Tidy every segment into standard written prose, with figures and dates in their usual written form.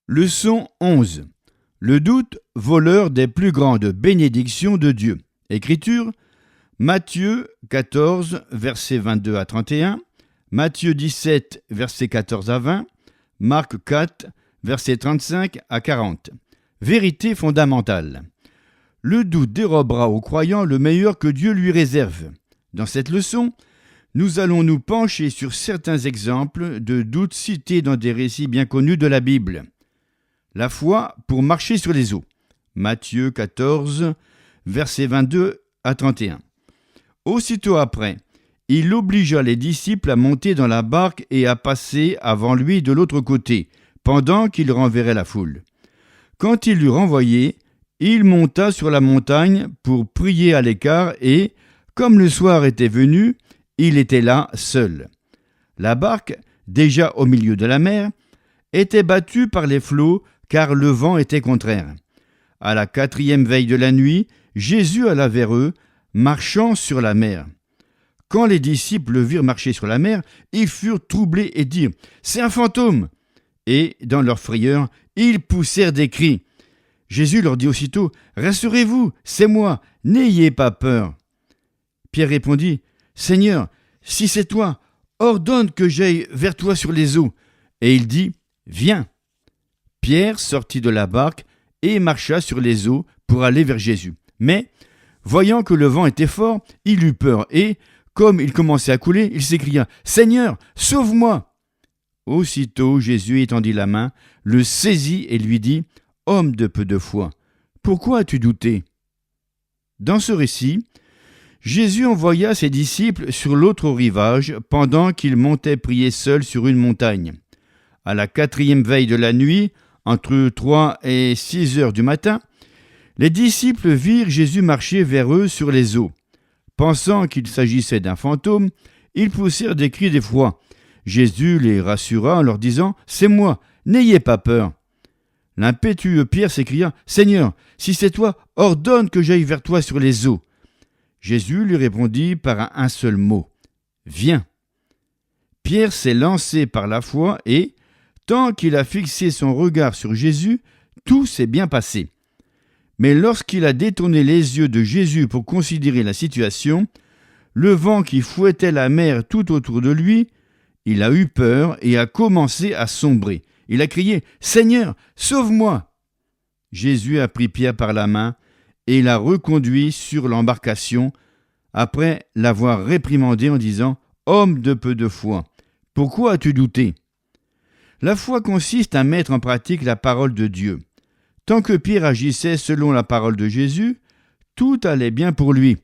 Leçon 11. Le doute, voleur des plus grandes bénédictions de Dieu. Écriture, Matthieu 14, versets 22 à 31, Matthieu 17, versets 14 à 20, Marc 4, versets 35 à 40. Vérité fondamentale. Le doute dérobera au croyant le meilleur que Dieu lui réserve. Dans cette leçon, nous allons nous pencher sur certains exemples de doutes cités dans des récits bien connus de la Bible. La foi pour marcher sur les eaux. Matthieu 14, versets 22 à 31. Aussitôt après, il obligea les disciples à monter dans la barque et à passer avant lui de l'autre côté, pendant qu'il renverrait la foule. Quand il l'eut renvoyé, il monta sur la montagne pour prier à l'écart et, comme le soir était venu, il était là seul. La barque, déjà au milieu de la mer, était battue par les flots car le vent était contraire. À la 4e veille de la nuit, Jésus alla vers eux, marchant sur la mer. Quand les disciples le virent marcher sur la mer, ils furent troublés et dirent « C'est un fantôme !» Et, dans leur frayeur, ils poussèrent des cris. Jésus leur dit aussitôt « Rassurez-vous, c'est moi, n'ayez pas peur !» Pierre répondit « Seigneur, si c'est toi, ordonne que j'aille vers toi sur les eaux. » Et il dit « Viens !» Pierre sortit de la barque et marcha sur les eaux pour aller vers Jésus. Mais, voyant que le vent était fort, il eut peur et, comme il commençait à couler, il s'écria « Seigneur, sauve-moi !» Aussitôt Jésus étendit la main, le saisit et lui dit « Homme de peu de foi, pourquoi as-tu douté ?» Dans ce récit, Jésus envoya ses disciples sur l'autre rivage pendant qu'il montait prier seul sur une montagne. À la 4e veille de la nuit, entre 3 et 6 heures du matin, les disciples virent Jésus marcher vers eux sur les eaux. Pensant qu'il s'agissait d'un fantôme, ils poussèrent des cris d'effroi. Jésus les rassura en leur disant « C'est moi, n'ayez pas peur !» L'impétueux Pierre s'écria « Seigneur, si c'est toi, ordonne que j'aille vers toi sur les eaux. » Jésus lui répondit par un seul mot « Viens !» Pierre s'est lancé par la foi et, tant qu'il a fixé son regard sur Jésus, tout s'est bien passé. Mais lorsqu'il a détourné les yeux de Jésus pour considérer la situation, le vent qui fouettait la mer tout autour de lui, il a eu peur et a commencé à sombrer. Il a crié « Seigneur, sauve-moi !» Jésus a pris Pierre par la main et l'a reconduit sur l'embarcation après l'avoir réprimandé en disant « Homme de peu de foi, pourquoi as-tu douté ?» La foi consiste à mettre en pratique la parole de Dieu. Tant que Pierre agissait selon la parole de Jésus, tout allait bien pour lui.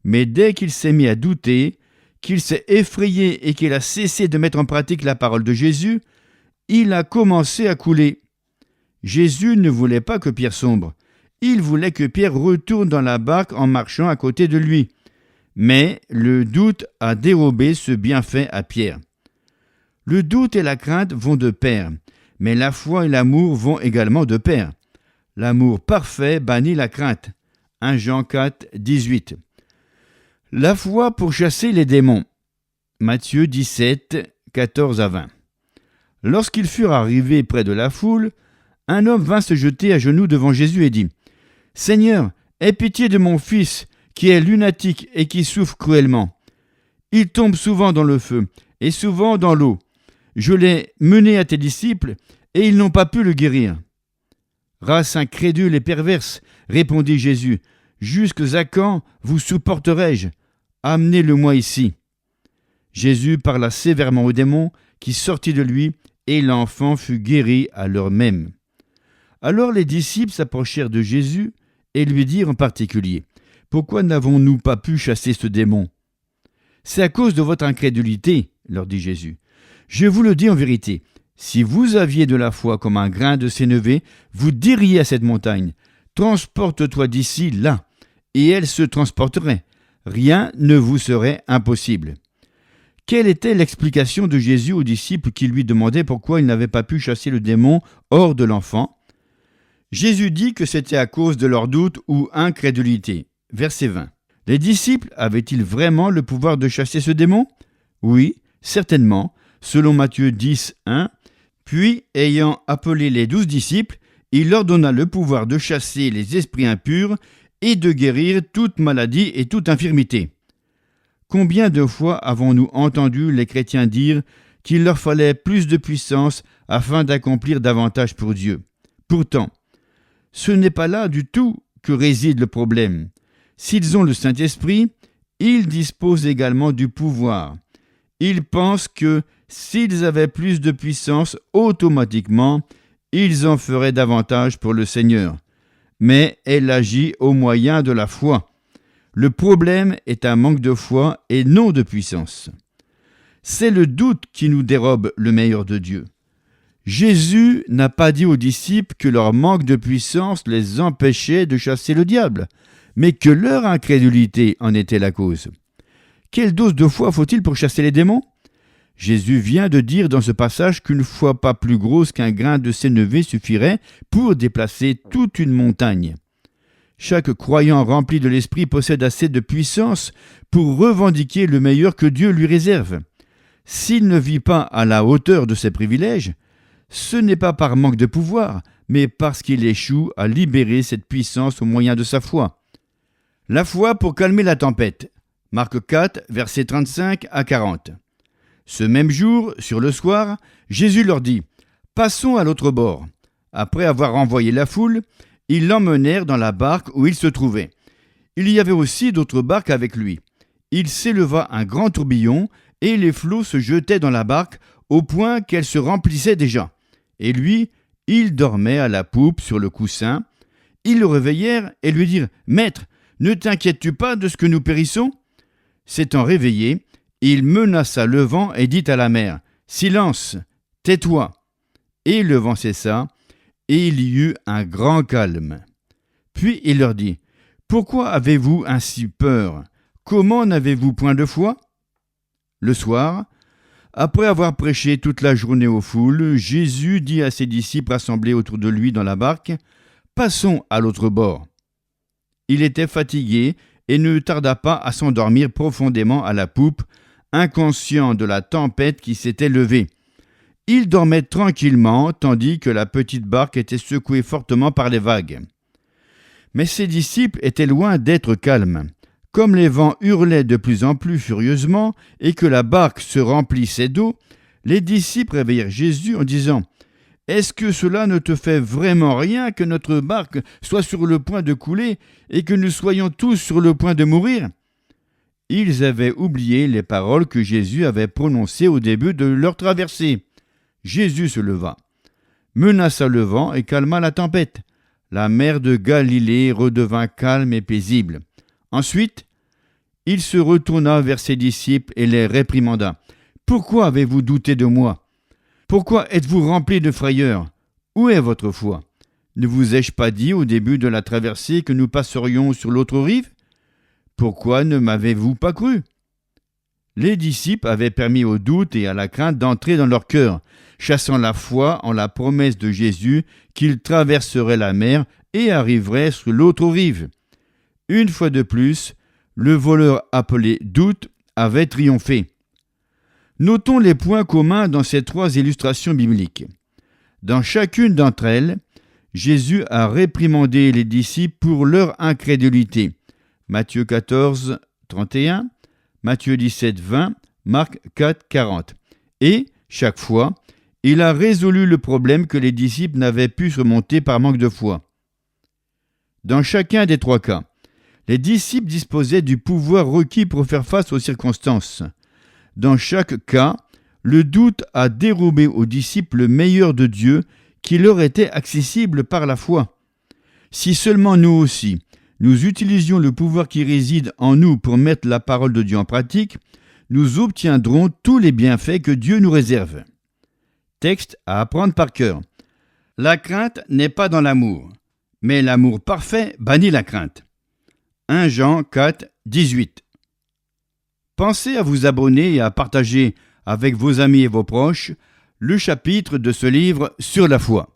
Mais dès qu'il s'est mis à douter, qu'il s'est effrayé et qu'il a cessé de mettre en pratique la parole de Jésus, il a commencé à couler. Jésus ne voulait pas que Pierre sombre. Il voulait que Pierre retourne dans la barque en marchant à côté de lui. Mais le doute a dérobé ce bienfait à Pierre. Le doute et la crainte vont de pair, mais la foi et l'amour vont également de pair. L'amour parfait bannit la crainte. 1 Jean 4, 18. La foi pour chasser les démons. Matthieu 17, 14 à 20. Lorsqu'ils furent arrivés près de la foule, un homme vint se jeter à genoux devant Jésus et dit « Seigneur, aie pitié de mon fils, qui est lunatique et qui souffre cruellement. Il tombe souvent dans le feu et souvent dans l'eau. Je l'ai mené à tes disciples, et ils n'ont pas pu le guérir. » « Race incrédule et perverse, répondit Jésus, jusques à quand vous supporterai-je? Amenez-le-moi ici. Jésus parla sévèrement au démon qui sortit de lui, et l'enfant fut guéri à l'heure même. Alors les disciples s'approchèrent de Jésus et lui dirent en particulier « Pourquoi n'avons-nous pas pu chasser ce démon ?»« C'est à cause de votre incrédulité, leur dit Jésus. Je vous le dis en vérité, si vous aviez de la foi comme un grain de sénévé, vous diriez à cette montagne « Transporte-toi d'ici là », et elle se transporterait. Rien ne vous serait impossible. Quelle était l'explication de Jésus aux disciples qui lui demandaient pourquoi ils n'avaient pas pu chasser le démon hors de l'enfant? Jésus dit que c'était à cause de leur doute ou incrédulité. Verset 20. Les disciples avaient-ils vraiment le pouvoir de chasser ce démon? Oui, certainement. Selon Matthieu 10, 1, Puis, ayant appelé les 12 disciples, il leur donna le pouvoir de chasser les esprits impurs et de guérir toute maladie et toute infirmité. Combien de fois avons-nous entendu les chrétiens dire qu'il leur fallait plus de puissance afin d'accomplir davantage pour Dieu? Pourtant, ce n'est pas là du tout que réside le problème. S'ils ont le Saint-Esprit, ils disposent également du pouvoir. Ils pensent que s'ils avaient plus de puissance, automatiquement, ils en feraient davantage pour le Seigneur. Mais elle agit au moyen de la foi. Le problème est un manque de foi et non de puissance. C'est le doute qui nous dérobe le meilleur de Dieu. Jésus n'a pas dit aux disciples que leur manque de puissance les empêchait de chasser le diable, mais que leur incrédulité en était la cause. Quelle dose de foi faut-il pour chasser les démons? Jésus vient de dire dans ce passage qu'une foi pas plus grosse qu'un grain de sénévé suffirait pour déplacer toute une montagne. Chaque croyant rempli de l'Esprit possède assez de puissance pour revendiquer le meilleur que Dieu lui réserve. S'il ne vit pas à la hauteur de ses privilèges, ce n'est pas par manque de pouvoir, mais parce qu'il échoue à libérer cette puissance au moyen de sa foi. La foi pour calmer la tempête. Marc 4, versets 35 à 40. Ce même jour, sur le soir, Jésus leur dit « Passons à l'autre bord ». Après avoir renvoyé la foule, ils l'emmenèrent dans la barque où il se trouvait. Il y avait aussi d'autres barques avec lui. Il s'éleva un grand tourbillon et les flots se jetaient dans la barque au point qu'elle se remplissait déjà. Et lui, il dormait à la poupe sur le coussin. Ils le réveillèrent et lui dirent « Maître, ne t'inquiètes-tu pas de ce que nous périssons ?» S'étant réveillé, il menaça le vent et dit à la mer « Silence, tais-toi !» Et le vent cessa, et il y eut un grand calme. Puis il leur dit « Pourquoi avez-vous ainsi peur? Comment n'avez-vous point de foi ?» Le soir, après avoir prêché toute la journée aux foules, Jésus dit à ses disciples assemblés autour de lui dans la barque « Passons à l'autre bord. » Il était fatigué et ne tarda pas à s'endormir profondément à la poupe, inconscient de la tempête qui s'était levée. Il dormait tranquillement, tandis que la petite barque était secouée fortement par les vagues. Mais ses disciples étaient loin d'être calmes. Comme les vents hurlaient de plus en plus furieusement et que la barque se remplissait d'eau, les disciples réveillèrent Jésus en disant « Est-ce que cela ne te fait vraiment rien que notre barque soit sur le point de couler et que nous soyons tous sur le point de mourir ?» Ils avaient oublié les paroles que Jésus avait prononcées au début de leur traversée. Jésus se leva, menaça le vent et calma la tempête. La mer de Galilée redevint calme et paisible. Ensuite, il se retourna vers ses disciples et les réprimanda. « Pourquoi avez-vous douté de moi? Pourquoi êtes-vous remplis de frayeur? Où est votre foi? Ne vous ai-je pas dit au début de la traversée que nous passerions sur l'autre rive? Pourquoi ne m'avez-vous pas cru ?» Les disciples avaient permis au doute et à la crainte d'entrer dans leur cœur, chassant la foi en la promesse de Jésus qu'il traverserait la mer et arriverait sur l'autre rive. Une fois de plus, le voleur appelé doute avait triomphé. Notons les points communs dans ces trois illustrations bibliques. Dans chacune d'entre elles, Jésus a réprimandé les disciples pour leur incrédulité. Matthieu 14, 31, Matthieu 17, 20, Marc 4, 40. Et, chaque fois, il a résolu le problème que les disciples n'avaient pu surmonter par manque de foi. Dans chacun des trois cas, les disciples disposaient du pouvoir requis pour faire face aux circonstances. Dans chaque cas, le doute a dérobé aux disciples le meilleur de Dieu qui leur était accessible par la foi. Si seulement nous aussi, nous utilisions le pouvoir qui réside en nous pour mettre la parole de Dieu en pratique, nous obtiendrons tous les bienfaits que Dieu nous réserve. Texte à apprendre par cœur. La crainte n'est pas dans l'amour, mais l'amour parfait bannit la crainte. 1 Jean 4, 18. Pensez à vous abonner et à partager avec vos amis et vos proches le chapitre de ce livre sur la foi.